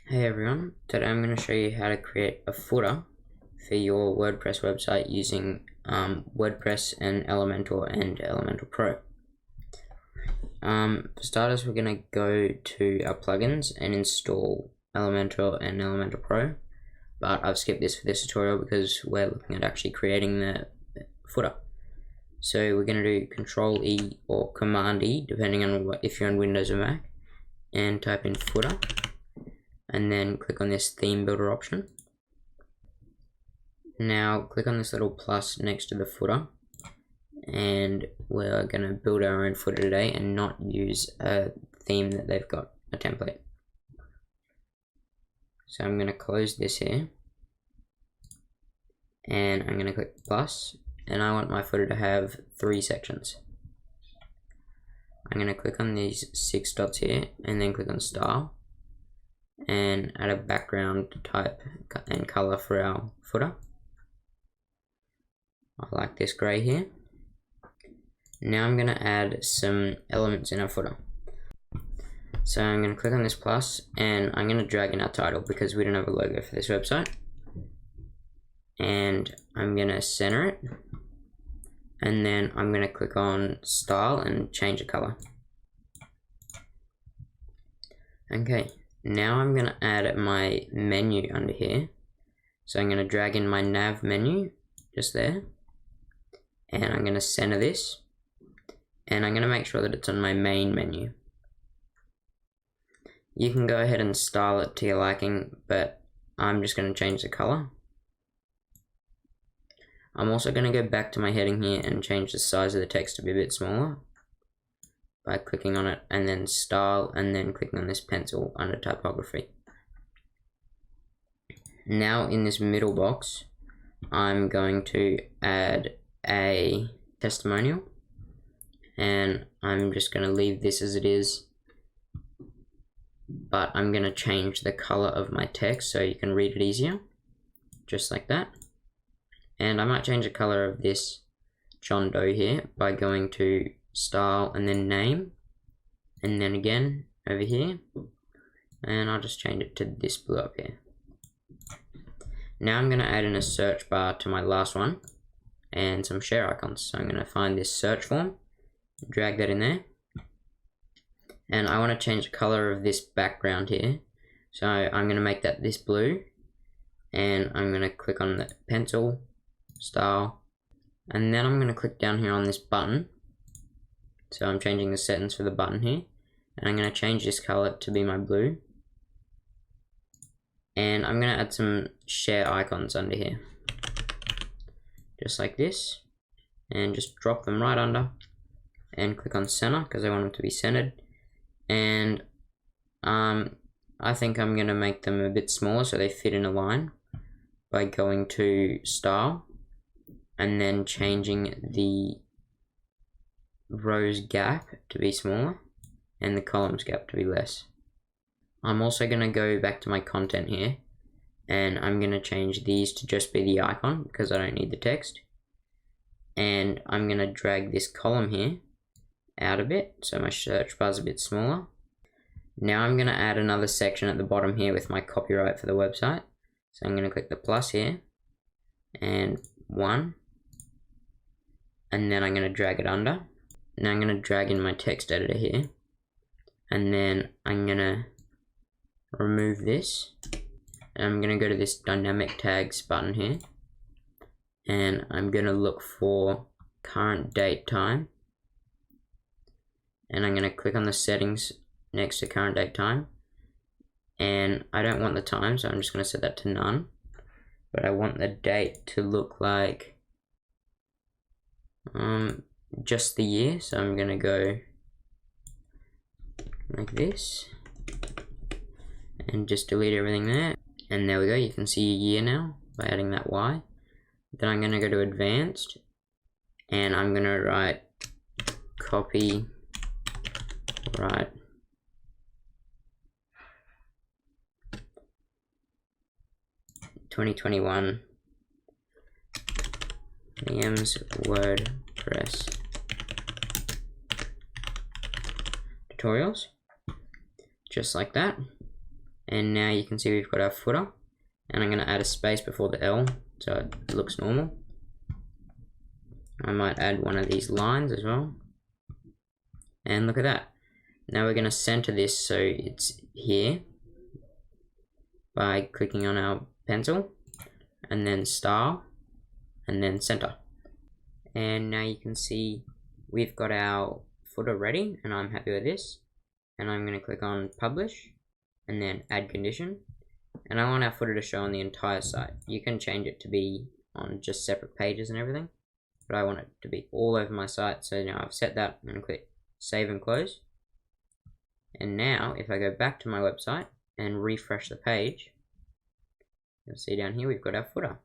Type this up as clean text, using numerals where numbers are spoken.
Hey everyone, today I'm going to show you how to create a footer for your WordPress website using WordPress and Elementor Pro. For starters, we're going to go to our plugins and install Elementor and Elementor Pro, but I've skipped this for this tutorial because we're looking at actually creating the footer. So we're going to do Control E or Command E depending on if you're on Windows or Mac, and type in footer. And then click on this theme builder option. Now click on this little plus next to the footer, and we're going to build our own footer today and not use a theme that they've got, a template. So I'm going to close this here, and I'm going to click plus, and I want my footer to have 3 sections. I'm going to click on these 6 dots here and then click on style, and add a background type and color for our footer. I like this gray here. Now I'm going to add some elements in our footer. So I'm going to click on this plus, and I'm going to drag in our title because we don't have a logo for this website. And I'm going to center it, and then I'm going to click on style and change the color. Okay. Now I'm going to add my menu under here. So I'm going to drag in my nav menu just there, and I'm going to center this, and I'm going to make sure that it's on my main menu. You can go ahead and style it to your liking, but I'm just going to change the color. I'm also going to go back to my heading here and change the size of the text to be a bit smaller by clicking on it and then style, and then clicking on this pencil under typography. Now in this middle box, I'm going to add a testimonial, and I'm just going to leave this as it is, but I'm going to change the color of my text so you can read it easier, just like that. And I might change the color of this John Doe here by going to style and then name, and then again over here, and I'll just change it to this blue up here. Now I'm going to add in a search bar to my last one and some share icons. So I'm going to find this search form, drag that in there, and I want to change the color of this background here, so I'm going to make that this blue, and I'm going to click on the pencil, style, and then I'm going to click down here on this button. So I'm changing the settings for the button here, and I'm going to change this color to be my blue, and I'm going to add some share icons under here, just like this, and just drop them right under and click on center because I want them to be centered. And I think I'm going to make them a bit smaller so they fit in a line by going to style and then changing the rows gap to be smaller and the columns gap to be less. I'm also going to go back to my content here, and I'm going to change these to just be the icon because I don't need the text, and I'm going to drag this column here out a bit so my search bar is a bit smaller. Now I'm going to add another section at the bottom here with my copyright for the website. So I'm going to click the plus here and 1, and then I'm going to drag it under. Now I'm going to drag in my text editor here, and then I'm going to remove this, and I'm going to go to this dynamic tags button here, and I'm going to look for current date time, and I'm going to click on the settings next to current date time, and I don't want the time, so I'm just going to set that to none, but I want the date to look like just the year, so I'm going to go like this and just delete everything there, and there we go. You can see a year now by adding that Y. Then I'm going to go to advanced, and I'm going to write copy right (2021) Liam's WordPress tutorials, just like that. And now you can see we've got our footer, and I'm going to add a space before the L so it looks normal. I might add one of these lines as well. And look at that. Now we're going to center this so it's here by clicking on our pencil, and then style, and then center. And now you can see we've got our footer ready, and I'm happy with this. And I'm going to click on publish, and then add condition. And I want our footer to show on the entire site. You can change it to be on just separate pages and everything, but I want it to be all over my site. So now I've set that, and click save and close. And now if I go back to my website and refresh the page, you'll see down here we've got our footer.